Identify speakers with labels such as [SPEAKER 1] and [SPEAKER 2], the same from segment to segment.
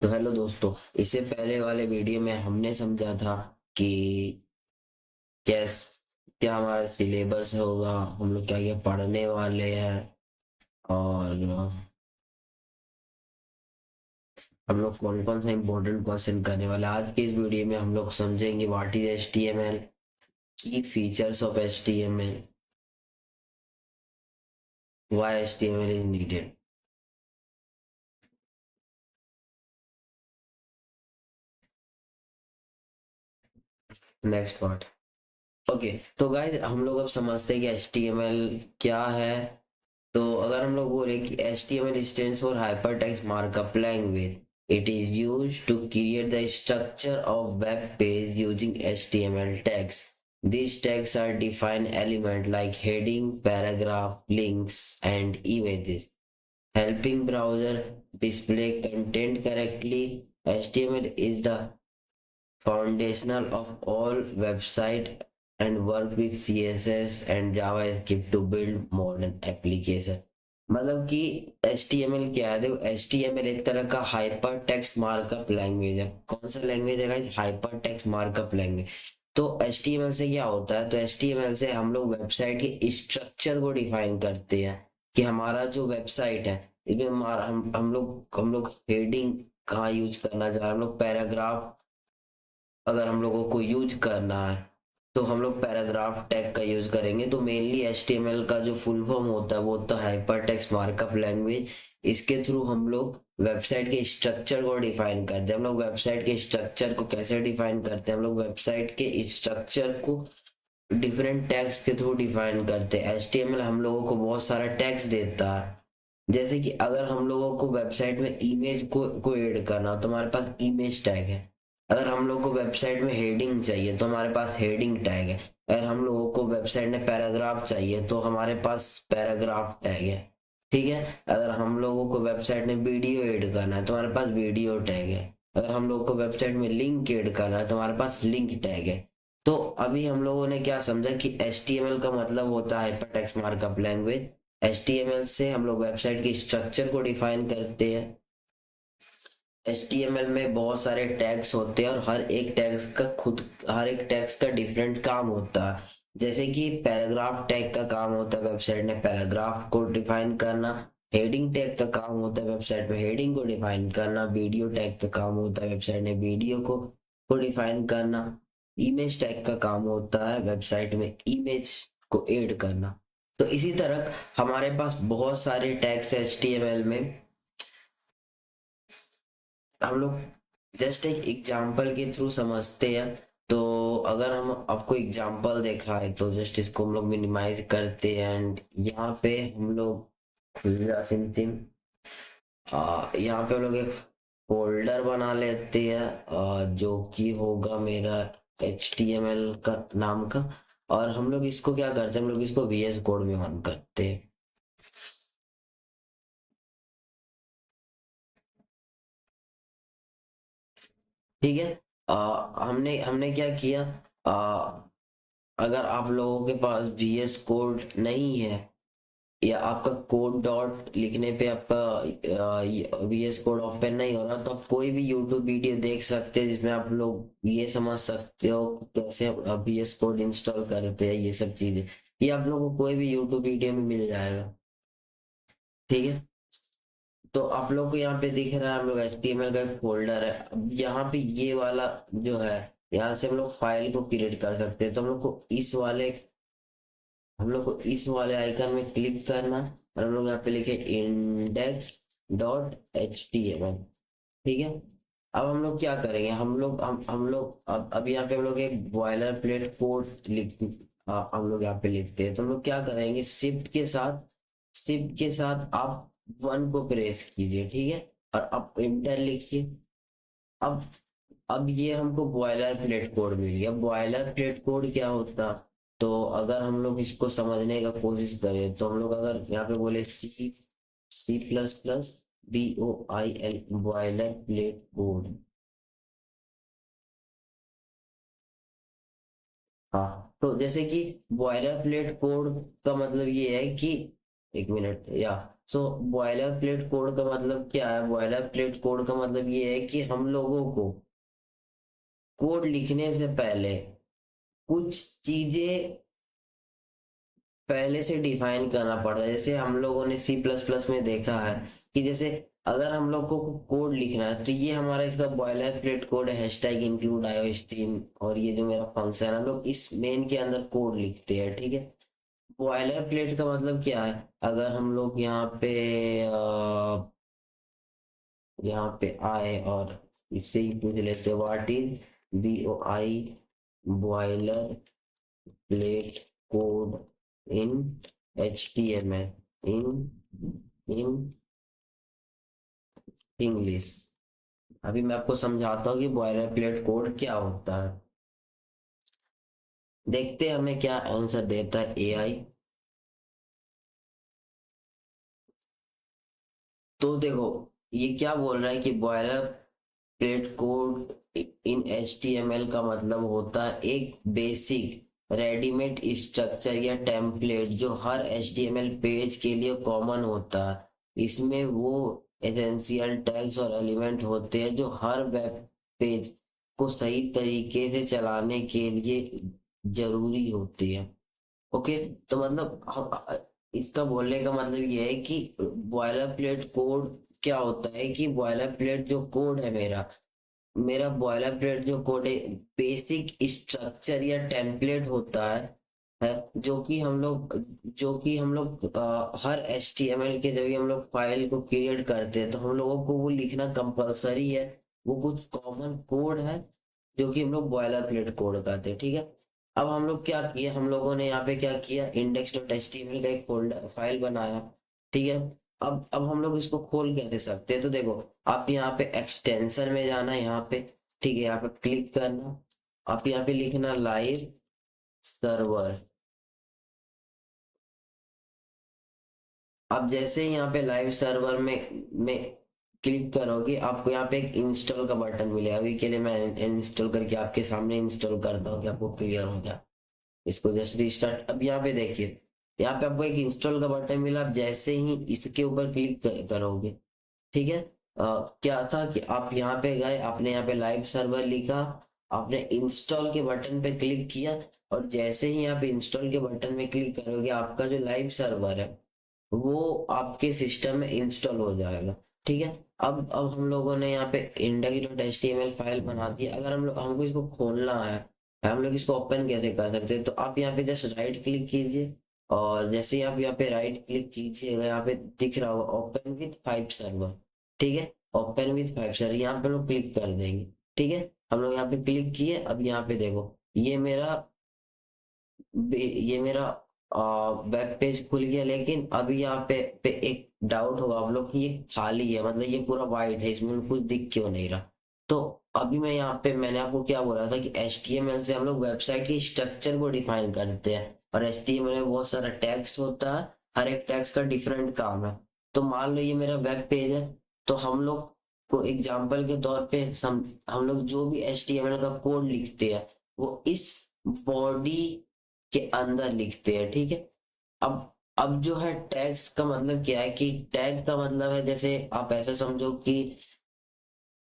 [SPEAKER 1] तो हेलो दोस्तों, इससे पहले वाले वीडियो में हमने समझा था कि कैस क्या हमारा सिलेबस होगा, हम लोग क्या क्या पढ़ने वाले हैं और हम लोग कौन कौन सा इम्पोर्टेंट क्वेश्चन करने वाले हैं। आज के इस वीडियो में हम लोग समझेंगे व्हाट इज एचटीएमएल, की features of HTML, why HTML is needed. Next part. Okay, तो गाइस हम लोग अब समझते हैं कि एचटीएमएल क्या है। तो अगर हम लोग बोले कि HTML stands for Hypertext Markup Language, it is used to create the structure of web page using HTML tags. These tags are defined element like heading, paragraph, links, and images, helping browser display content correctly. HTML is the foundational of all website and work with CSS and JavaScript to build modern application। मतलब कि HTML क्या है? देखो, HTML एक तरह का hyper text markup language है। कौन सा लैंग्वेज है guys? Hyper text markup language. तो HTML से क्या होता है? तो HTML से हम लोग वेबसाइट के स्ट्रक्चर को डिफाइन करते हैं कि हमारा जो वेबसाइट है इसमें हमारा हम लोग हेडिंग कहाँ यूज करना चाह रहे हैं, हम लोग पैराग्राफ अगर हम लोगों को यूज करना है तो हम लोग पैराग्राफ टैग का यूज करेंगे। तो मेनली HTML का जो फुल फॉर्म होता है वो होता है हाइपर टेक्स्ट मार्कअप लैंग्वेज। इसके थ्रू हम लोग वेबसाइट के स्ट्रक्चर को डिफाइन करते हैं। हम लोग वेबसाइट के स्ट्रक्चर को कैसे डिफाइन करते हैं? हम लोग वेबसाइट के स्ट्रक्चर को डिफरेंट टैग्स के थ्रू डिफाइन करते हैं। HTML हम लोगों को बहुत सारा टैग्स देता है। जैसे कि अगर हम लोगों को वेबसाइट में इमेज को ऐड करना हो तो हमारे पास इमेज टैग है। अगर हम लोग को वेबसाइट में हेडिंग चाहिए तो हमारे पास हेडिंग टैग है। अगर हम लोगों को वेबसाइट में पैराग्राफ चाहिए तो हमारे पास पैराग्राफ टैग है। ठीक है। अगर हम लोगों को वेबसाइट में वीडियो ऐड करना है तो हमारे पास वीडियो टैग है। अगर हम लोग को वेबसाइट में लिंक ऐड करना है तो हमारे पास लिंक टैग है। तो अभी हम लोगों ने क्या समझा कि HTML का मतलब होता है हाइपरटेक्स्ट मार्कअप लैंग्वेज। HTML से हम लोग वेबसाइट की स्ट्रक्चर को डिफाइन करते हैं। HTML में बहुत सारे टैग्स होते हैं और हर एक टैग्स का डिफरेंट काम होता है। जैसे कि पैराग्राफ टैग का काम होता है वेबसाइट में पैराग्राफ को डिफाइन करना। हेडिंग टैग का काम होता है वेबसाइट में हेडिंग को डिफाइन करना। वीडियो टैग का काम होता है वेबसाइट में वीडियो को डिफाइन करना। इमेज टैग का काम होता है वेबसाइट में इमेज को ऐड करना। तो इसी तरह हमारे पास बहुत सारे टैग्स HTML में। हम लोग जस्ट एक एग्जाम्पल के थ्रू समझते हैं। तो अगर हम आपको एग्जाम्पल देखा है तो जस्ट इसको हम लोग मिनिमाइज करते हैं एंड यहाँ पे हम लोग सिंथिंग यहाँ पे हम लोग एक फोल्डर बना लेते हैं जो कि होगा मेरा HTML का नाम का। और हम लोग इसको क्या करते हैं? हम लोग इसको VS कोड में ऑन करते हैं। ठीक है। हमने हमने क्या किया? अगर आप लोगों के पास VS कोड नहीं है या आपका कोड डॉट लिखने पे आपका VS कोड ओपन नहीं हो रहा तो आप कोई भी यूट्यूब वीडियो देख सकते हैं जिसमें आप लोग ये समझ सकते हो कि कैसे VS कोड इंस्टॉल करते हैं। ये सब चीजें ये आप लोगों को कोई भी यूट्यूब वीडियो में मिल जाएगा। ठीक है। तो आप लोग को यहाँ पे दिख रहा है हम लोग HTML का एक फोल्डर है। अब यहाँ पे ये वाला जो है यहाँ से हम लोग फाइल को क्रिएट कर सकते हैं। तो हम लोग को इस वाले आइकन में क्लिक करना और हम लोग यहाँ पे लिखे इंडेक्स डॉट HTML। ठीक है। अब हम लोग क्या करेंगे? हम लोग अब यहाँ पे हम लोग एक बॉयलर प्लेट कोड हम लोग यहाँ पे लिखते हैं। तो हम लोग क्या करेंगे? शिफ्ट के साथ आप 1 को प्रेस कीजिए। ठीक है। और अब इंटर लिखिए। अब अब ये हमको बॉयलर प्लेट कोड मिल गया। बॉयलर प्लेट कोड क्या होता? तो अगर हम लोग इसको समझने का कोशिश करें तो हम लोग अगर यहाँ पे बोले C++ BOIL boiler plate code. हाँ, तो जैसे कि बॉयलर प्लेट कोड का मतलब ये है कि एक मिनट या सो बॉयलर प्लेट कोड का मतलब क्या है? बॉयलर प्लेट कोड का मतलब ये है कि हम लोगों को कोड लिखने से पहले कुछ चीजें पहले से डिफाइन करना पड़ता है। जैसे हम लोगों ने सी प्लस प्लस में देखा है कि जैसे अगर हम लोग को कोड लिखना है तो ये हमारा इसका बॉयलर प्लेट कोड है, हैशटैग इंक्लूड आयो स्ट्रीम, और ये जो मेरा फंक्शन है हम लोग इस मेन के अंदर कोड लिखते हैं, ठीक है। बॉयलर प्लेट का मतलब क्या है? अगर हम लोग यहाँ पे आए और इससे ही पूछ लेते what is BOI boiler plate code in HTML in in English. अभी मैं आपको समझाता हूँ कि बॉयलर प्लेट कोड क्या होता है। देखते हैं हमें क्या आंसर देता है AI। तो देखो ये क्या बोल रहा है कि बॉयलर प्लेट कोड इन HTML का मतलब होता है एक बेसिक रेडीमेड स्ट्रक्चर या टेम्पलेट जो हर HTML पेज के लिए कॉमन होता है। इसमें वो एसेंशियल टैग्स और एलिमेंट होते हैं जो हर वेब पेज को सही तरीके से चलाने के लिए जरूरी होती है। ओके, तो मतलब इसका बोलने का मतलब ये है कि बॉयलर प्लेट कोड क्या होता है कि बॉयलर प्लेट जो कोड है मेरा मेरा बॉयलर प्लेट जो कोड है बेसिक स्ट्रक्चर या टेम्पलेट होता है जो कि हम लोग हर HTML के जब भी हम लोग फाइल को क्रिएट करते हैं तो हम लोगों को वो लिखना कंपलसरी है। वो कुछ कॉमन कोड है जो कि हम लोग बॉयलर प्लेट कोड कहते हैं, ठीक है। अब हम लोग क्या किए, हम लोगों ने यहाँ पे क्या किया, index.html का एक फोल्डर फाइल बनाया, ठीक है। अब हम लोग इसको खोल कैसे सकते हैं? तो देखो आप यहाँ पे एक्सटेंशन में जाना है, यहाँ पे ठीक है, यहाँ पे क्लिक करना, आप यहाँ पे लिखना लाइव सर्वर। अब जैसे ही यहाँ पे लाइव सर्वर में क्लिक करोगे आपको यहाँ पे एक इंस्टॉल का बटन मिलेगा। अभी के लिए मैं इंस्टॉल करके आपके सामने इंस्टॉल करता हूँ कि आपको क्लियर हो जाए। इसको जस्ट रिस्टार्ट। अब यहाँ पे देखिए यहाँ पे आपको एक इंस्टॉल का बटन मिला। आप जैसे ही इसके ऊपर क्लिक करोगे, ठीक है, क्या था कि आप यहाँ पे गए, आपने यहाँ पे लाइव सर्वर लिखा, आपने इंस्टॉल के बटन पे क्लिक किया, और जैसे ही आप इंस्टॉल के बटन में क्लिक करोगे आपका जो लाइव सर्वर है वो आपके सिस्टम में इंस्टॉल हो जाएगा, ठीक है। अब हम लोगों ने यहाँ पे index.html फाइल बना दी। अगर हमको इसको खोलना है, हम लोग इसको ओपन कैसे कर सकते हैं? तो आप यहाँ पे जस्ट राइट क्लिक कीजिए, और जैसे ही आप यहाँ पे राइट क्लिक कीजिएगा यहाँ पे दिख रहा होगा ओपन विथ फाइव सर्वर, ठीक है। ओपन विथ फाइव सर्वर यहाँ पे लोग क्लिक कर देंगे, ठीक है। हम लोग यहाँ पे क्लिक किए। अब यहाँ पे देखो ये मेरा वेब पेज खुल गया, लेकिन अभी यहाँ पे एक डाउट होगा आप लोग कि ये खाली है, मतलब ये पूरा वाइट है, इसमें कुछ दिख क्यों नहीं रहा? तो अभी मैंने आपको क्या बोला था कि HTML से हम लोग वेबसाइट की स्ट्रक्चर को डिफाइन करते हैं, और HTML में बहुत सारा टैग्स होता है, हर एक टैग्स का डिफरेंट काम है। तो मान लो ये मेरा वेब पेज है, तो हम लोग को एग्जाम्पल के तौर पे हम लोग जो भी HTML का कोड लिखते हैं वो इस बॉडी के अंदर लिखते हैं, ठीक है। अब जो है टैग्स का मतलब क्या है कि टैग का मतलब है, जैसे आप ऐसा समझो कि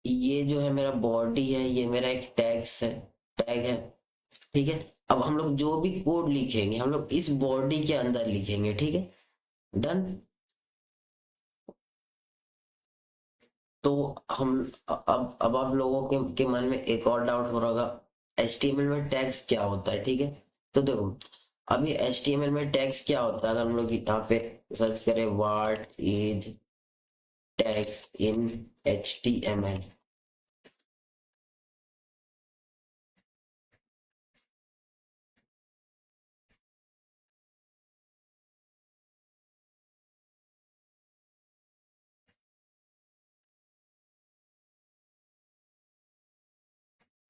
[SPEAKER 1] ये जो है मेरा बॉडी है, ये मेरा एक टैग है, ठीक है। अब हम लोग जो भी कोड लिखेंगे हम लोग इस बॉडी के अंदर लिखेंगे, ठीक है। डन। तो हम अब आप लोगों के मन में एक और डाउट हो रहा होगा HTML में टैग्स क्या होता है, ठीक है। तो देखो अभी HTML में टैग्स क्या होता है, अगर हम लोग यहाँ पे सर्च करें what is tags in HTML।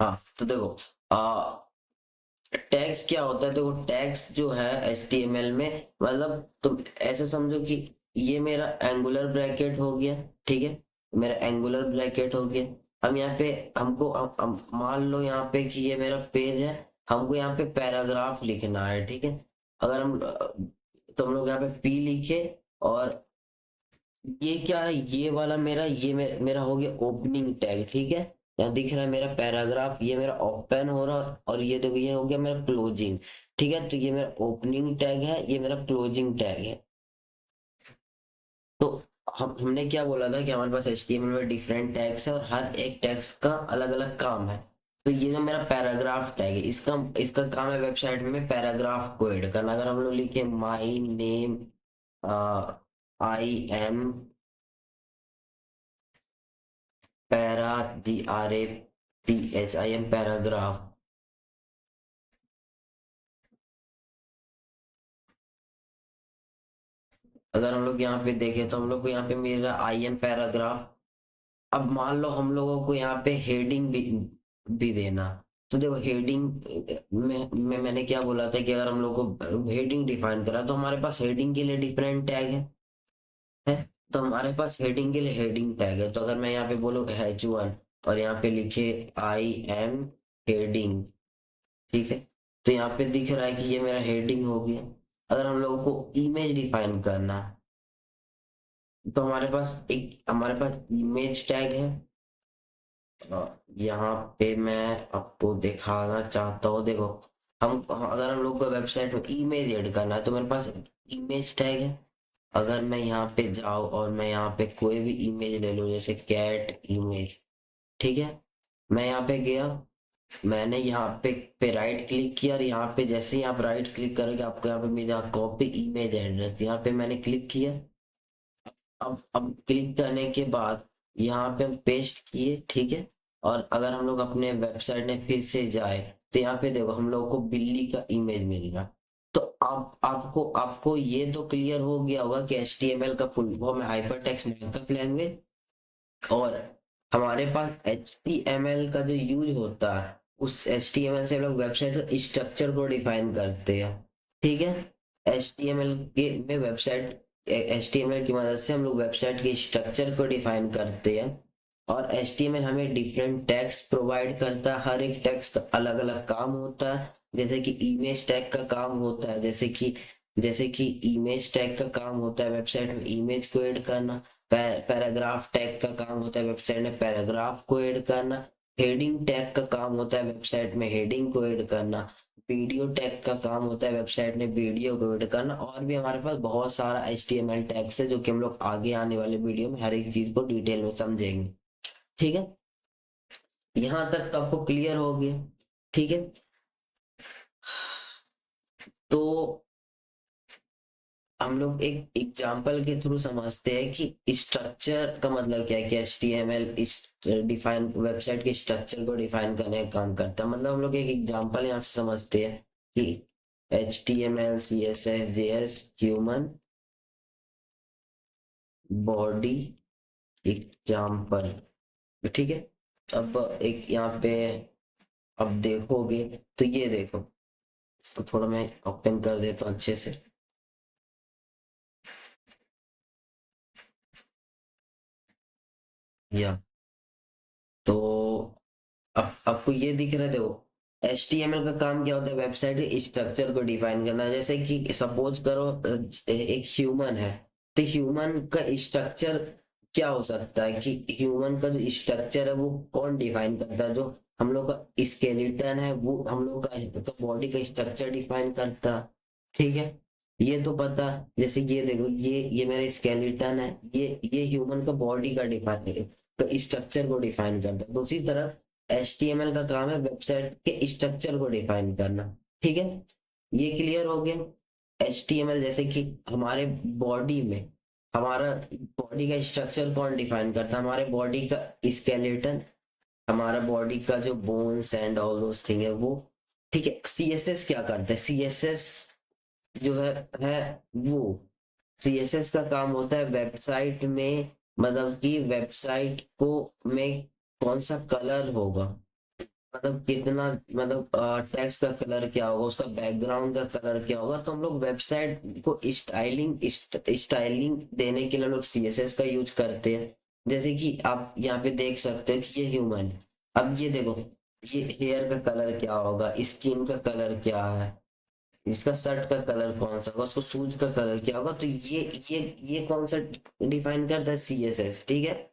[SPEAKER 1] हाँ, तो देखो टैग्स क्या होता है। देखो टैग्स जो है HTML में, मतलब तुम ऐसे समझो कि ये मेरा एंगुलर ब्रैकेट हो गया, ठीक है, मेरा एंगुलर ब्रैकेट हो गया। हम यहाँ पे हमको मान लो यहाँ पे कि ये मेरा पेज है, हमको यहाँ पे पैराग्राफ लिखना है, ठीक है। अगर हम तो हम लोग यहाँ पे P लिखे, और ये क्या है, ये वाला मेरा, मेरा हो गया ओपनिंग टैग, ठीक है। यहाँ दिख रहा है मेरा पैराग्राफ, ये मेरा ओपन हो रहा है, और ये देखो ये हो गया मेरा क्लोजिंग। ठीक है, तो ये मेरा ओपनिंग टैग है, ये मेरा क्लोजिंग टैग है। तो हमने क्या बोला था कि हमारे पास HTML में डिफरेंट टैग्स है और हर एक टैग्स का अलग अलग काम है। तो ये जो मेरा पैराग्राफ टैग है, इसका इसका काम है वेबसाइट में पैराग्राफ को ऐड करना। अगर हम लोग लिखे my name, I am para, GRAPH, I am paragraph. अगर हम लोग यहाँ पे देखें तो हम लोग को यहाँ पे मिल रहा है I am पैराग्राफ। अब मान लो हम लोगों को यहाँ पे हेडिंग भी देना। तो देखो हेडिंग में मैंने क्या बोला था कि अगर हम लोग को हेडिंग डिफाइन करा तो हमारे पास हेडिंग के लिए डिफरेंट टैग है। तो हमारे पास हेडिंग के लिए हेडिंग टैग है। तो अगर मैं यहाँ पे बोलूँ H1 और यहाँ पे लिखे I am हेडिंग, ठीक है, तो यहाँ पे दिख रहा है कि ये मेरा हेडिंग हो गया। अगर हम लोगों को इमेज डिफाइन करना है तो हमारे पास इमेज टैग है। यहाँ पे मैं आपको दिखाना चाहता हूँ, देखो अगर हम लोग को वेबसाइट में इमेज ऐड करना है तो मेरे पास इमेज टैग है। अगर मैं यहाँ पे जाऊँ और मैं यहाँ पे कोई भी इमेज ले लूँ, जैसे कैट इमेज, ठीक है, मैं यहाँ पे गया, मैंने यहाँ पे राइट क्लिक किया, और यहाँ पे जैसे ही आप राइट क्लिक करोगे आपको यहाँ पे मिला कॉपी इमेज एड्रेस, यहाँ पे मैंने क्लिक किया। अब क्लिक करने के बाद यहाँ पे हम पेस्ट किए, ठीक है। और अगर हम लोग अपने वेबसाइट में फिर से जाए तो यहाँ पे देखो हम लोग को बिल्ली का इमेज मिलेगा। तो आप आपको आपको ये तो क्लियर हो गया होगा कि HTML का फुल फॉर्म है हाइपर टेक्स्ट मार्कअप लैंग्वेज। और हमारे पास HTML का जो यूज होता है, उस HTML से हम लोग वेबसाइट का स्ट्रक्चर को डिफाइन करते हैं, ठीक है। HTML के में वेबसाइट HTML की मदद से हम लोग वेबसाइट के स्ट्रक्चर को डिफाइन करते हैं। और HTML हमें डिफरेंट टैग्स प्रोवाइड करता है, हर एक टैग्स का अलग अलग काम होता है। जैसे कि इमेज टैग का काम होता है, जैसे कि इमेज टैग का काम होता है वेबसाइट में इमेज को ऐड करना। पैराग्राफ टैग का काम होता है वेबसाइट में पैराग्राफ को ऐड करना। हेडिंग टैग का काम होता है वेबसाइट में हेडिंग को ऐड करना। वीडियो टैग का काम होता है वेबसाइट में वीडियो को ऐड करना। और भी हमारे पास बहुत सारा HTML टैग्स है जो कि हम लोग आगे आने वाले वीडियो में हर एक चीज को डिटेल में समझेंगे, ठीक है। यहाँ तक तो आपको क्लियर हो गया, ठीक है। तो हम लोग एक एग्जांपल के थ्रू समझते हैं कि स्ट्रक्चर का मतलब क्या है, कि HTML इस डिफाइन वेबसाइट के स्ट्रक्चर को डिफाइन करने का काम करता है। मतलब हम लोग एक एग्जांपल यहाँ से समझते हैं कि HTML CSS JS human body example, ठीक है। अब एक यहाँ पे अब देखोगे तो ये देखो, इसको थोड़ा मैं ओपन कर देता हूँ अच्छे से। या तो अब आपको ये दिख रहा है, देखो HTML का काम क्या होता है, वेबसाइट के स्ट्रक्चर को डिफाइन करना। जैसे कि सपोज करो एक ह्यूमन है, तो ह्यूमन का स्ट्रक्चर क्या हो सकता है, कि ह्यूमन का जो स्ट्रक्चर है वो कौन डिफाइन करता है, जो हम लोग का स्केलेटन है वो हम लोग का बॉडी का स्ट्रक्चर डिफाइन करता है, ठीक है। ये तो पता, जैसे ये देखो ये मेरा स्केलेटन है, ये ह्यूमन का बॉडी का डिफाइन तो स्ट्रक्चर को डिफाइन करता है। तो उसी तरह HTML का काम है वेबसाइट के स्ट्रक्चर को डिफाइन करना, ठीक है। ये क्लियर हो गया। HTML जैसे कि हमारे बॉडी में, हमारा बॉडी का स्ट्रक्चर कौन डिफाइन करता है, हमारे बॉडी का स्केलेटन, हमारा बॉडी का जो bones and all those thing है वो, ठीक है। CSS क्या करता है, CSS जो है वो CSS का काम होता है वेबसाइट में, मतलब कि वेबसाइट को में कौन सा कलर होगा, मतलब कितना, मतलब टेक्स्ट का कलर क्या होगा, उसका बैकग्राउंड का कलर क्या होगा। तो हम लोग वेबसाइट को स्टाइलिंग देने के लिए हम लोग CSS का यूज करते हैं। जैसे कि आप यहाँ पे देख सकते हो कि ये ह्यूमन, अब ये देखो ये हेयर का कलर क्या होगा, स्किन का कलर क्या है, इसका शर्ट का कलर कौन सा होगा, उसको शूज का कलर क्या होगा। तो ये कौन सा डिफाइन करता है, CSS, ठीक है।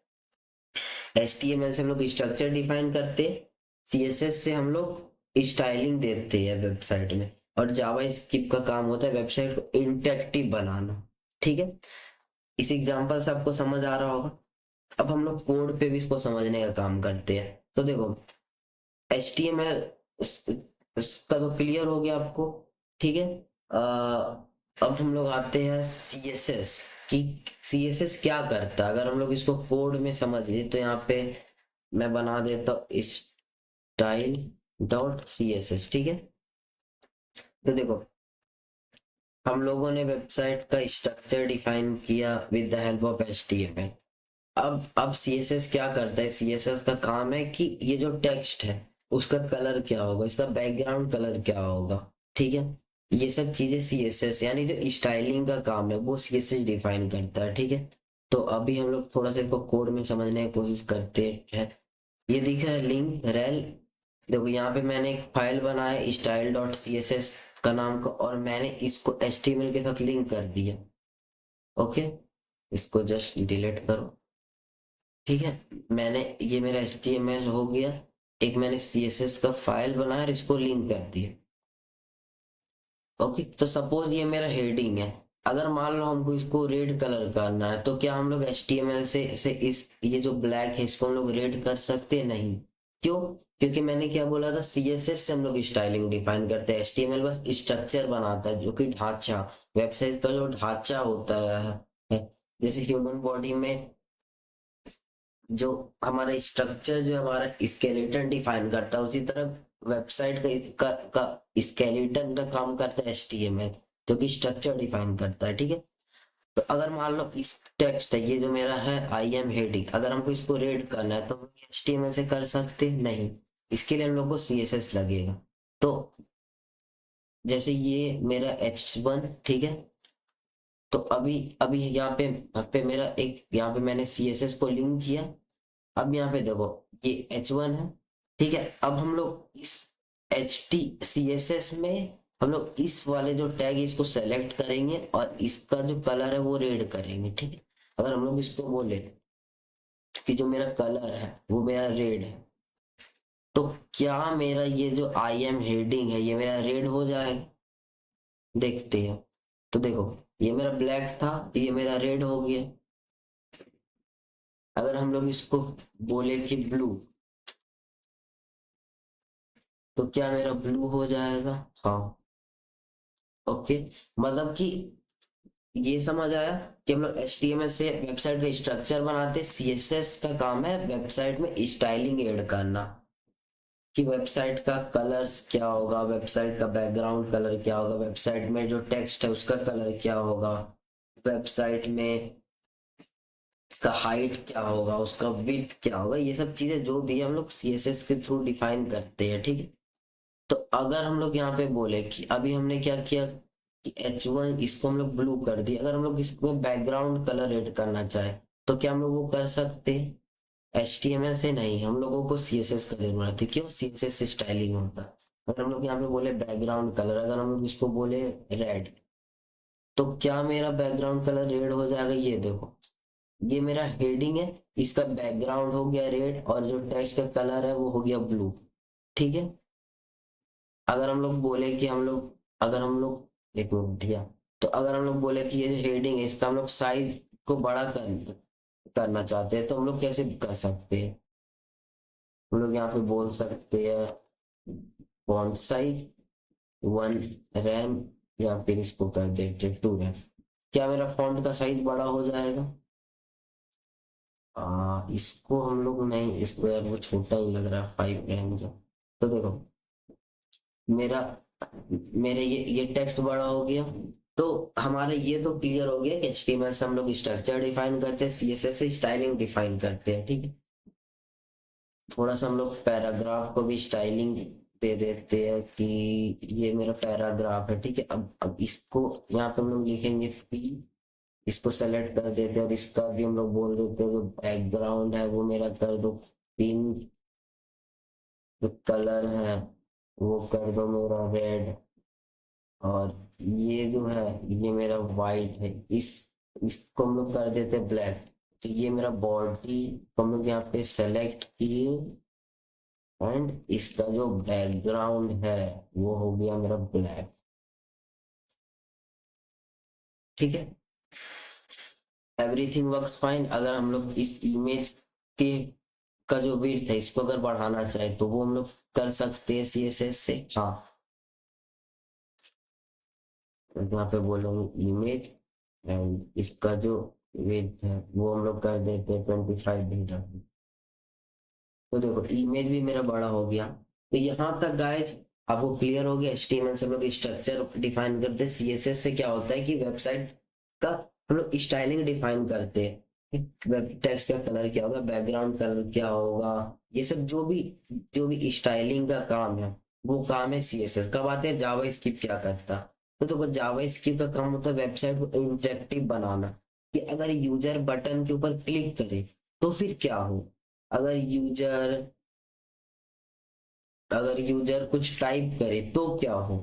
[SPEAKER 1] HTML से हम लोग स्ट्रक्चर डिफाइन करते हैं, CSS से हम लोग स्टाइलिंग देते हैं वेबसाइट में, और जावा स्क्रिप्ट का काम होता है वेबसाइट को इंटरेक्टिव बनाना, ठीक है। इस एग्जांपल से आपको समझ आ रहा होगा। अब हम लोग कोड पे भी इसको समझने का काम करते हैं। तो देखो HTML इसका तो क्लियर हो गया आपको, ठीक है। अब हम लोग आते हैं CSS कि CSS क्या करता है। अगर हम लोग इसको कोड में समझ लिए तो यहाँ पे मैं बना देता हूँ स्टाइल डॉट CSS, ठीक है। तो देखो हम लोगों ने वेबसाइट का स्ट्रक्चर डिफाइन किया with the help of HTML। अब CSS क्या करता है, CSS का काम है कि ये जो टेक्स्ट है उसका कलर क्या होगा, इसका बैकग्राउंड कलर क्या होगा, ठीक है। ये सब चीजें CSS यानी जो स्टाइलिंग का काम है वो CSS डिफाइन करता है, ठीक है। तो अभी हम लोग थोड़ा सा इसको कोड में समझने की कोशिश करते हैं। ये दिख रहा है लिंक रेल, देखो यहाँ पे मैंने एक फाइल बनाया स्टाइल डॉट CSS का नाम का, और मैंने इसको HTML के साथ लिंक कर दिया। ओके, इसको जस्ट डिलीट करो, ठीक है। मैंने ये मेरा HTML हो गया, एक मैंने CSS का फाइल बनाया और इसको लिंक कर दिया। ओके, तो सपोज ये मेरा हेडिंग है। अगर मान लो हमको इसको रेड कलर करना है तो क्या हम लोग HTML से इस ये जो ब्लैक है इसको हम लोग रेड कर सकते हैं? नहीं। क्यों? क्योंकि मैंने क्या बोला था, CSS से हम लोग स्टाइलिंग डिफाइन करते हैं, HTML बस स्ट्रक्चर बनाता है जो कि ढांचा, वेबसाइट का जो ढांचा होता है। जैसे ह्यूमन बॉडी में जो हमारा स्ट्रक्चर जो हमारा स्केलेटन डिफाइन करता है, उसी तरह वेबसाइट का स्केलेटन का काम करता है HTML, जो कि स्ट्रक्चर डिफाइन करता है, ठीक है। तो अगर मान लो इस टेक्स्ट है, ये जो मेरा है आई एम हेडिंग, अगर हमको इसको रीड करना है तो हम HTML से कर सकते हैं? नहीं। इसके लिए हम लोग को CSS लगेगा। तो जैसे ये मेरा H1, ठीक है। तो अभी अभी यहाँ पे मेरा एक, यहाँ पे मैंने CSS को लिंक किया। अब यहाँ पे देखो ये H1 है, ठीक है। अब हम लोग इस CSS में हम लोग इस वाले जो टैग है इसको सेलेक्ट करेंगे और इसका जो कलर है वो रेड करेंगे, ठीक है। अगर हम लोग इसको बोले कि जो मेरा कलर है वो मेरा रेड है, तो क्या मेरा ये जो आई एम हेडिंग है ये मेरा रेड हो जाएगा? देखते हैं। तो देखो ये मेरा ब्लैक था, ये मेरा रेड हो गया। अगर हम लोग इसको बोले कि ब्लू, तो क्या मेरा ब्लू हो जाएगा? हाँ। ओके, मतलब कि ये समझ आया कि हम लोग HTML से वेबसाइट का स्ट्रक्चर बनाते, CSS का काम है वेबसाइट में स्टाइलिंग ऐड करना, कि वेबसाइट का कलर्स क्या होगा, वेबसाइट का बैकग्राउंड कलर क्या होगा, वेबसाइट में जो टेक्स्ट है उसका कलर क्या होगा, वेबसाइट में का हाइट क्या होगा, उसका विड्थ क्या होगा, ये सब चीजें जो भी हम लोग CSS के थ्रू डिफाइन करते हैं, ठीक है। तो अगर हम लोग यहाँ पे बोले कि अभी हमने क्या किया कि H1 इसको हम लोग ब्लू कर दिया, अगर हम लोग इसको बैकग्राउंड कलर ऐड करना चाहे तो क्या हम लोग वो कर सकते हैं? HTML से नहीं, हम लोगों को CSS का जरूरत है। क्यों? CSS से स्टाइलिंग होता है। अगर हम लोग यहाँ पे बोले बैकग्राउंड कलर, अगर हम लोग इसको बोले रेड, तो क्या मेरा बैकग्राउंड कलर रेड हो जाएगा? ये देखो ये मेरा हेडिंग है, इसका बैकग्राउंड हो गया रेड और जो टेक्स्ट का कलर है वो हो गया ब्लू, ठीक है। अगर हम लोग बोले कि हम लोग अगर हम लोग एक मिनट भैया, तो अगर हम लोग बोले कि ये हेडिंग है इसका हम लोग साइज को बड़ा करना चाहते हैं तो हम लोग कैसे कर सकते हैं? हम लोग यहाँ पे बोल सकते हैं फॉन्ट साइज 1 रैम, या फिर इसको कर देते 2 रैम। क्या मेरा फॉन्ट का साइज बड़ा हो जाएगा? इसको हम लोग नहीं, इसको यार वो छोटा ही लग रहा है 5 रैम का। तो देखो मेरा मेरे ये टेक्स्ट बड़ा हो गया। तो हमारे ये तो क्लियर हो गया कि HTML से हम लोग स्ट्रक्चर डिफाइन करते हैं, CSS से स्टाइलिंग डिफाइन करते हैं, ठीक है। थोड़ा सा हम लोग पैराग्राफ को भी स्टाइलिंग दे देते हैं कि ये मेरा पैराग्राफ है, ठीक है। अब इसको यहाँ पे हम लोग लिखेंगे P, इसको सेलेक्ट कर देते हैं और इसका भी हम लोग बोल देते हैं जो बैकग्राउंड है वो मेरा कर दो पिंक, जो कलर है वो कर दो मेरा रेड, और ये जो है ये मेरा वाइट है, इसको हम लोग कर देते ब्लैक। तो ये मेरा बॉडी को हम लोग यहाँ पे सेलेक्ट किए, एंड इसका जो बैकग्राउंड है वो हो गया मेरा ब्लैक। ठीक है, एवरीथिंग वर्क्स फाइन। अगर हम लोग इस इमेज के का जो विड्थ है इसको अगर बढ़ाना चाहे तो वो हम लोग कर सकते हैं CSS से। हाँ, यहाँ पे बोलेंगे इमेज, एंड इसका जो विड्थ है वो हम लोग कर देते हैं 25 मीटर। तो देखो इमेज भी मेरा बड़ा हो गया। तो यहाँ तक गाइज आपको क्लियर हो गया। HTML से हम लोग स्ट्रक्चर डिफाइन करते हैं, CSS से क्या होता है कि वेबसाइट का हम लोग स्टाइलिंग डिफाइन करते हैं। वेब टेक्स्ट का कलर क्या होगा, बैकग्राउंड कलर क्या होगा, ये सब जो भी स्टाइलिंग का काम है वो काम है CSS। कब आते हैं जावा स्क्रिप्ट क्या करता। तो देखो जावा स्क्रिप्ट का काम होता है वेबसाइट को इंटरेक्टिव बनाना, कि अगर यूजर बटन के ऊपर क्लिक करे तो फिर क्या हो। अगर यूजर अगर यूजर कुछ टाइप करे तो क्या हो।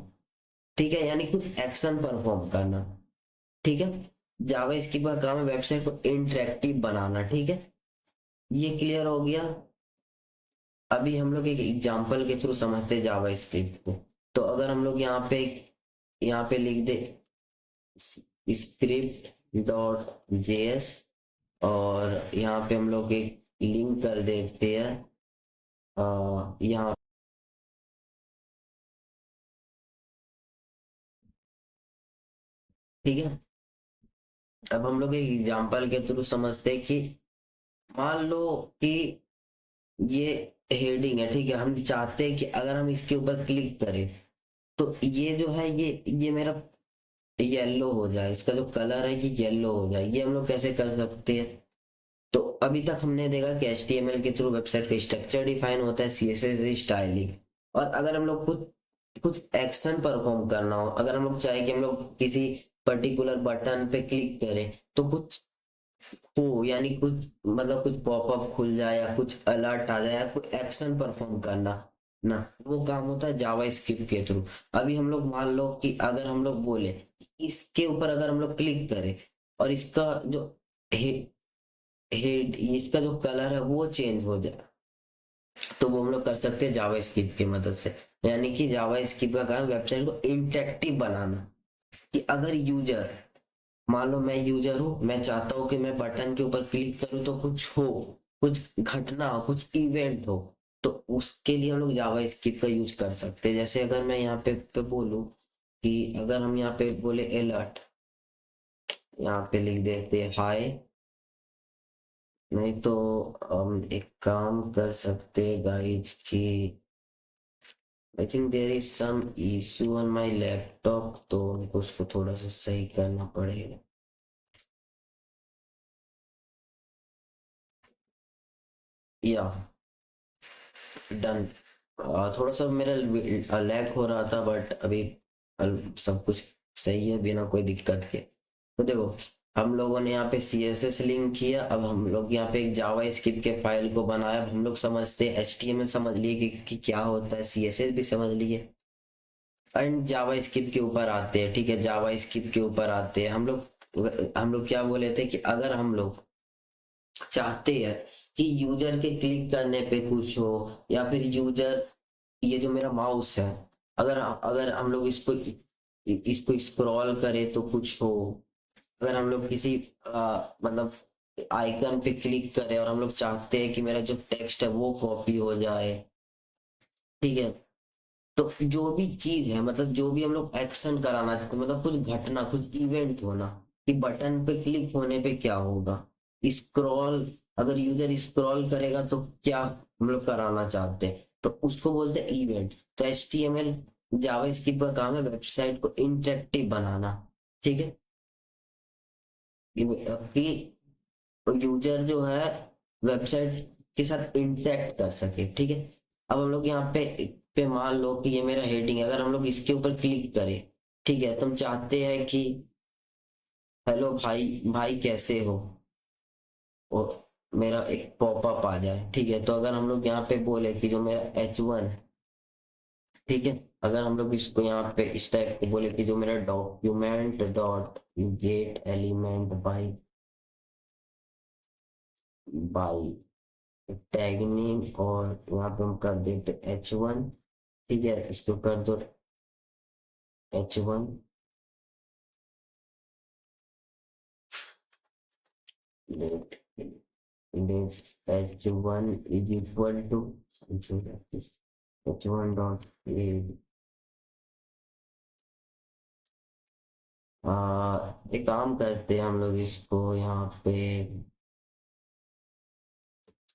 [SPEAKER 1] ठीक है, यानी कुछ एक्शन परफॉर्म करना। ठीक है, जावा इसके बाद काम है वेबसाइट को इंटरेक्टिव बनाना। ठीक है, ये क्लियर हो गया। अभी हम लोग एक एग्जांपल के थ्रू समझते हैं जावा स्क्रिप्ट को। तो अगर हम लोग यहाँ पे लिख दे स्क्रिप्ट डॉट जेएस, और यहाँ पे हम लोग एक लिंक कर देते हैं यहाँ। ठीक है, अब हम लोग एक एग्जांपल के थ्रू समझते हैं कि मान लो कि ये हेडिंग है। ठीक है, हम चाहते हैं कि अगर हम इसके ऊपर क्लिक करें तो ये जो है ये मेरा येलो हो जाए, इसका जो कलर है ये येलो हो जाए। ये हम लोग कैसे कर सकते हैं। तो अभी तक हमने देखा कि HTML के थ्रू वेबसाइट का स्ट्रक्चर डिफाइन होता है, CSS स्टाइलिंग। और अगर हम लोग कुछ कुछ एक्शन परफॉर्म करना हो, अगर हम लोग चाहे कि हम लोग किसी पर्टिकुलर बटन पे क्लिक करें तो कुछ हो, यानी कुछ मतलब कुछ पॉपअप खुल जाए या कुछ अलर्ट आ जाए या कोई एक्शन परफॉर्म करना ना, वो काम होता है जावा स्क्रिप्ट के थ्रू। अभी हम लोग मान लो कि अगर हम लोग बोले इसके ऊपर अगर हम लोग क्लिक करें और इसका जो हेड इसका जो कलर है वो चेंज हो जाए, तो वो हम लोग कर सकते हैं जावा स्क्रिप्ट की मदद से। यानी कि जावा स्क्रिप्ट का काम वेबसाइट को इंटरेक्टिव बनाना, कि अगर यूजर मान लो मैं यूजर हूँ, मैं चाहता हूँ कि मैं बटन के ऊपर क्लिक करूँ तो कुछ हो, कुछ घटना हो, कुछ इवेंट हो, तो उसके लिए हम लोग जावा स्क्रिप्ट का यूज कर सकते हैं। जैसे अगर मैं यहाँ पे बोलूँ कि अगर हम यहाँ पे बोले अलर्ट, यहाँ पे लिख देते हैं हाय। नहीं तो हम एक काम कर सकते हैं गाइज की I think there is some issue on my laptop, तो हमको उसको थोड़ा सा सही करना पड़ेगा। या डन। थोड़ा सा मेरा लैग हो रहा था, बट अभी सब कुछ सही है बिना कोई दिक्कत के। तो देखो हम लोगों ने यहाँ पे CSS लिंक किया, अब हम लोग यहाँ पे एक जावा स्क्रिप्ट के फाइल को बनाया। अब हम लोग समझते हैं HTML समझ लिए कि क्या होता है, CSS भी समझ लिए, एंड जावा स्क्रिप्ट के ऊपर आते हैं। ठीक है, जावा स्क्रिप्ट के ऊपर आते हैं हम लोग क्या बोले थे कि अगर हम लोग चाहते हैं कि यूजर के क्लिक करने पे कुछ हो, या फिर यूजर ये जो मेरा माउस है अगर अगर हम लोग इसको स्क्रॉल करें तो कुछ हो, अगर हम लोग किसी मतलब आइकन पे क्लिक करें और हम लोग चाहते हैं कि मेरा जो टेक्स्ट है वो कॉपी हो जाए। ठीक है, तो जो भी चीज है मतलब जो भी हम लोग एक्शन कराना चाहते हैं, मतलब कुछ घटना कुछ इवेंट होना, कि बटन पे क्लिक होने पे क्या होगा, स्क्रॉल अगर यूजर स्क्रॉल करेगा तो क्या हम लोग कराना चाहते हैं, तो उसको बोलते हैं इवेंट। तो HTML जावास्क्रिप्ट का काम है वेबसाइट को इंटरेक्टिव बनाना। ठीक है, कि यूजर जो है वेबसाइट के साथ इंटरेक्ट कर सके। ठीक है, अब हम लोग यहाँ पे मान लो कि ये मेरा हेडिंग है, अगर हम लोग इसके ऊपर क्लिक करें, ठीक है, तुम चाहते हैं कि हेलो भाई भाई कैसे हो, और मेरा एक पॉपअप आ जाए। ठीक है, तो अगर हम लोग यहाँ पे बोले कि जो मेरा H1 है, ठीक है, अगर हम लोग इसको यहाँ पे इस टाइप को बोले कि जो मेरा document dot gate element by tag name, और यहाँ पे हम कर देते h1। ठीक है, इसको कर दो h1 let h1 is equal to h1 dot एक काम करते हैं हम लोग इसको यहाँ पे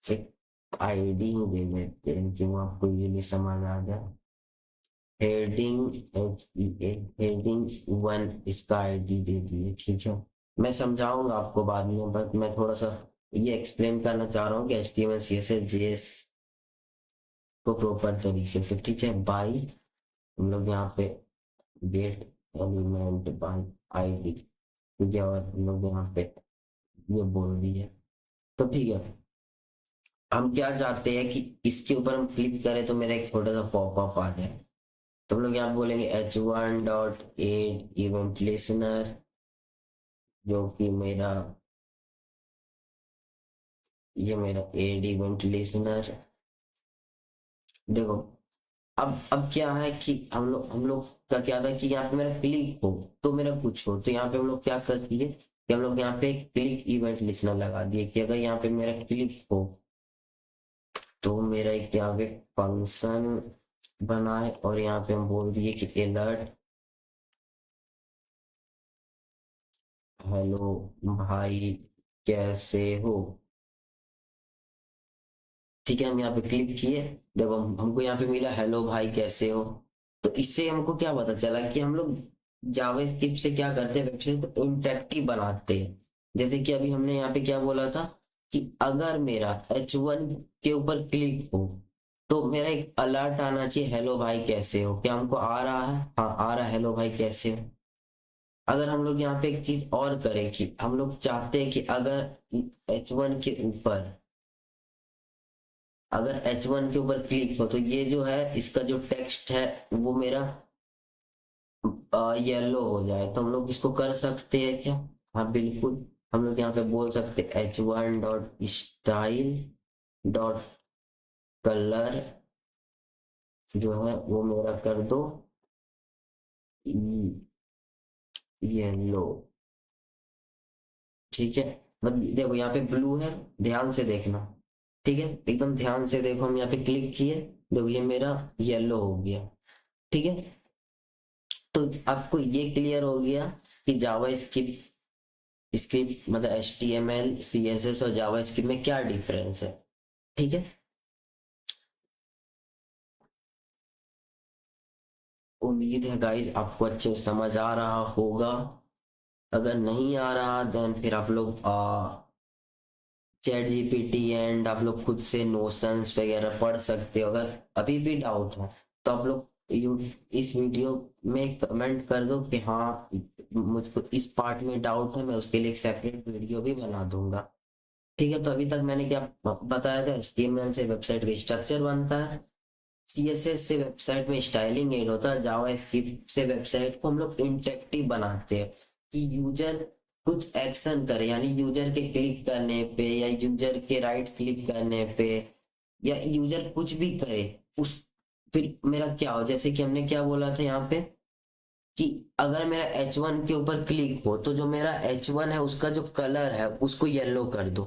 [SPEAKER 1] एक आईडी दे देते हैं जो आपको ये नहीं समझ आ जाए। हेडिंग हेडिंग 1 इसका आईडी दे दिए। ठीक है, मैं समझाऊंगा आपको बाद में, बट मैं थोड़ा सा ये एक्सप्लेन करना चाह रहा हूँ कि HTML CSS JS को प्रॉपर तरीके से। ठीक है, बाई हम लोग यहाँ पे गेट एलिमेंट बाई आईडी, ठीक है, और हम लोग यहाँ पे ये बोल दिए। तो ठीक है, हम क्या चाहते हैं कि इसके ऊपर हम क्लिक करें तो मेरा एक छोटा सा पॉपअप आ जाए। तो हम लोग यहाँ बोलेंगे h1 dot add event listener, जो कि ये मेरा एड इवेंट लिसनर। देखो, अब क्या है कि हम लोग का क्या था कि यहाँ पे मेरा क्लिक हो तो मेरा कुछ हो, तो यहाँ पे हम लोग क्या कर दिए कि हम लोग यहाँ पे क्लिक इवेंट लिसनर लगा दिए कि अगर यहाँ पे मेरा क्लिक हो तो मेरा एक यहाँ पे फंक्शन बनाए, और यहाँ पे हम बोल दिए कि अलर्ट हेलो भाई कैसे हो। ठीक है, हम यहाँ पे क्लिक किए, देखो हमको यहाँ पे मिला हेलो भाई कैसे हो। तो इससे हमको क्या पता चला कि हम लोग जावास्क्रिप्ट से क्या करते हैं, वेबसाइट को इंटरेक्टिव बनाते हैं। जैसे कि अभी हमने यहाँ पे क्या बोला था कि अगर मेरा h1 के ऊपर क्लिक हो तो मेरा एक अलर्ट आना चाहिए हेलो भाई कैसे हो। क्या हमको आ रहा है? हाँ आ रहा है, हेलो भाई कैसे हो। अगर हम लोग यहाँ पे एक चीज और करें कि हम लोग चाहते हैं कि h1 के ऊपर अगर h1 के ऊपर क्लिक हो तो ये जो है इसका जो टेक्स्ट है वो मेरा येलो हो जाए, तो हम लोग इसको कर सकते हैं क्या? हाँ बिल्कुल, हम लोग यहाँ पे बोल सकते h1 dot style dot colour जो है वो मेरा कर दो येलो। ठीक है, मतलब देखो यहाँ पे ब्लू है, ध्यान से देखना। ठीक है, एकदम ध्यान से देखो, हम यहाँ पे क्लिक किए, देखो ये मेरा येलो हो गया। ठीक है, तो आपको ये क्लियर हो गया कि जावा स्क्रिप्ट मतलब HTML CSS और जावा स्क्रिप्ट में क्या डिफरेंस है। ठीक है, उम्मीद है गाइस आपको अच्छे से समझ आ रहा होगा। अगर नहीं आ रहा देन फिर आप लोग चैट जीपीटी एंड आप लोग खुद से नोशंस वगैरह पढ़ सकते हो। अगर अभी भी डाउट है तो आप लोग इस वीडियो में कमेंट कर दो कि हाँ मुझको इस पार्ट में डाउट है, मैं उसके लिए एक सेपरेट वीडियो भी बना दूंगा। ठीक है, तो अभी तक मैंने क्या बताया था, HTML से वेबसाइट का स्ट्रक्चर बनता है, CSS से वेबसाइट में स्टाइलिंग ऐड होता है, जावास्क्रिप्ट से वेबसाइट को हम लोग इंटरेक्टिव बनाते हैं कि यूजर कुछ एक्शन करे, यानी यूजर के क्लिक करने पे या यूजर के राइट क्लिक करने पे या यूजर कुछ भी करे उस फिर मेरा क्या हो, जैसे कि हमने क्या बोला था यहाँ पे कि अगर मेरा h1 के ऊपर क्लिक हो तो जो मेरा h1 है उसका जो कलर है उसको येलो कर दो।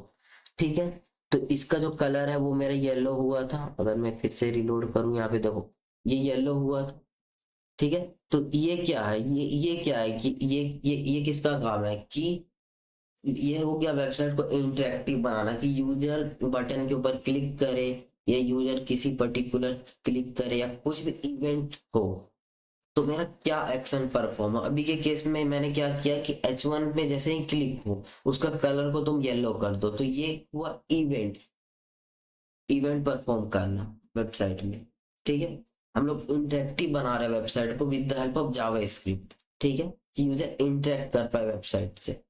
[SPEAKER 1] ठीक है, तो इसका जो कलर है वो मेरा येलो हुआ था। अगर मैं फिर से रिलोड करूं यहाँ पे देखो ये येलो हुआ था। ठीक है, तो ये क्या है, ये क्या है कि ये किसका काम है कि ये हो गया वेबसाइट को इंटरेक्टिव बनाना कि यूजर बटन के ऊपर क्लिक करे या यूजर किसी पर्टिकुलर क्लिक करे या कुछ भी इवेंट हो तो मेरा क्या एक्शन परफॉर्म हो। अभी के केस में मैंने क्या किया कि h1 में जैसे ही क्लिक हो उसका कलर को तुम येलो कर दो, तो ये हुआ इवेंट इवेंट परफॉर्म करना वेबसाइट में। ठीक है, हम लोग इंटरेक्टिव बना रहे हैं वेबसाइट को with the help of Java script. ठीक है, कि यूजर इंटरेक्ट कर पाए वेबसाइट से।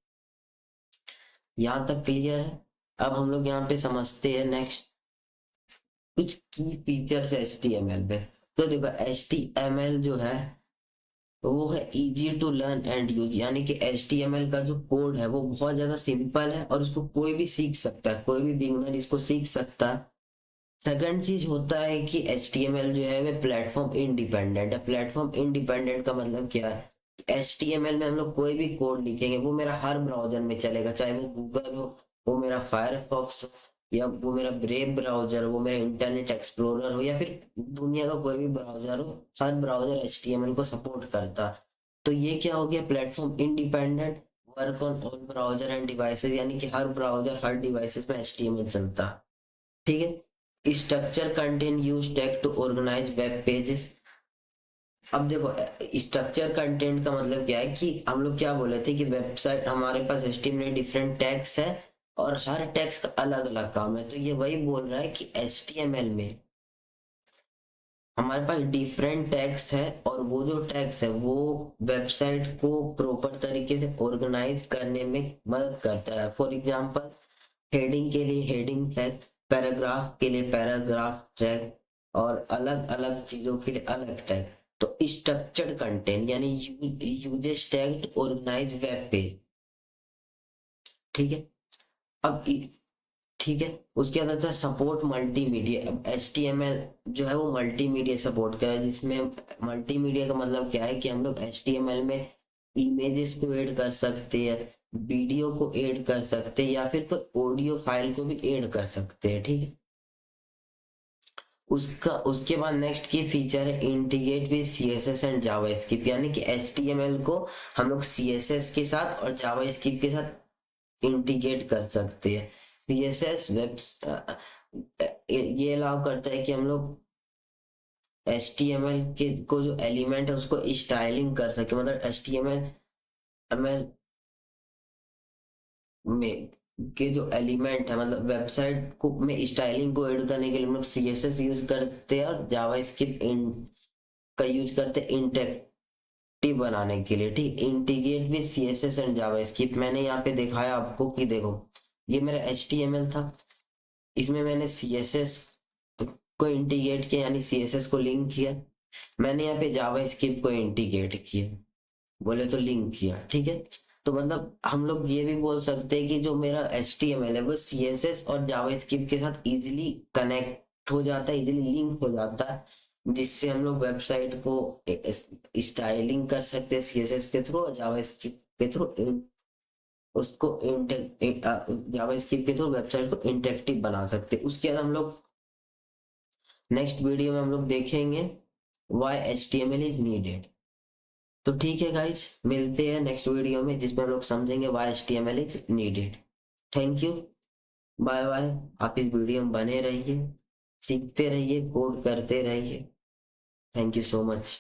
[SPEAKER 1] यहाँ तक क्लियर है? अब हम लोग यहाँ पे समझते हैं नेक्स्ट कुछ की फीचर्स है HTML में। तो देखो HTML जो है वो है easy to learn and use, यानी कि HTML का जो कोड है वो बहुत ज्यादा सिंपल है और उसको कोई भी सीख सकता है, कोई भी बिगिनर इसको सीख सकता है। सेकंड चीज होता है कि HTML जो है वो प्लेटफॉर्म इंडिपेंडेंट है। प्लेटफॉर्म इंडिपेंडेंट का मतलब क्या है? HTML में हम लोग कोई भी कोड लिखेंगे वो मेरा हर ब्राउजर में चलेगा, चाहे वो गूगल हो, वो मेरा फायरफॉक्स हो, या वो मेरा ब्रेव ब्राउजर हो, वो मेरा इंटरनेट एक्सप्लोरर हो, या फिर दुनिया का कोई भी ब्राउजर हो, हर ब्राउजर HTML को सपोर्ट करता है। तो ये क्या हो गया? Platform independent, work on all browser and devices, यानी कि हर ब्राउजर हर डिवाइसेस में HTML चलता है। ठीक है। Structure content use tag to organize web pages. अब देखो, स्ट्रक्चर कंटेंट का मतलब क्या है कि हम लोग क्या बोले थे कि वेबसाइट हमारे पास HTML में डिफरेंट टैग्स है और हर टैग्स का अलग अलग काम है। तो ये वही बोल रहा है कि HTML में हमारे पास डिफरेंट टैग्स है और वो जो टैग्स है वो वेबसाइट को प्रॉपर तरीके से ऑर्गेनाइज करने में मदद करता है। फॉर एग्जांपल, हेडिंग के लिए हेडिंग टैग, पैराग्राफ के लिए पैराग्राफ टैग, और अलग अलग चीजों के लिए अलग टैग। तो स्ट्रक्चर्ड कंटेंट यानी uses tag organize web page. ठीक है। अब ठीक है, उसके बाद आता है सपोर्ट मल्टीमीडिया। अब HTML जो है वो मल्टीमीडिया सपोर्ट कर, जिसमें मल्टीमीडिया का मतलब क्या है कि हम लोग HTML में इमेजेस को ऐड कर सकते हैं, वीडियो को ऐड कर सकते हैं, या फिर कोई ऑडियो फाइल को भी ऐड कर सकते हैं। ठीक है। उसका उसके बाद नेक्स्ट की फीचर है integrate with CSS and JavaScript, यानी कि HTML को हम लोग CSS के साथ और जावास्क्रिप्ट के साथ इंटीग्रेट कर सकते हैं। CSS वेब ये अलाउ करता है कि हम लोग HTML के को जो एलिमेंट है उसको स्टाइलिंग कर सके, मतलब HTML में के जो एलिमेंट है, मतलब वेबसाइट को में स्टाइलिंग को ऐड करने के लिए हम लोग CSS यूज करते हैं और जावास्क्रिप्ट का यूज करते हैं इंटरेक्टिव बनाने के लिए। ठीक, integrate with CSS and JavaScript मैंने यहाँ पे दिखाया आपको कि देखो, ये मेरा HTML था, इसमें मैंने CSS को इंटीग्रेट किया, यानी CSS को लिंक किया। मैंने यहाँ पे जावास्क्रिप्ट को इंटीग्रेट किया, बोले तो लिंक किया। ठीक है। तो मतलब हम लोग ये भी बोल सकते हैं कि जो मेरा HTML है वो CSS और जावास्क्रिप्ट के साथ इजीली कनेक्ट हो जाता है, इजीली लिंक हो जाता है, जिससे हम लोग वेबसाइट को स्टाइलिंग कर सकते हैं CSS के थ्रू और जावास्क्रिप्ट के थ्रू, उसको जावास्क्रिप्ट के थ्रू वेबसाइट को इंटरेक्टिव बना सकते हैं। उसके बाद हम लोग नेक्स्ट वीडियो में हम लोग देखेंगे व्हाई HTML इज नीडेड। तो ठीक है गाइज, मिलते हैं नेक्स्ट वीडियो में जिसमें हम लोग समझेंगे why HTML is needed. Thank you, bye bye. आप इस वीडियो में बने रहिए, सीखते रहिए, कोड करते रहिए। Thank you so much.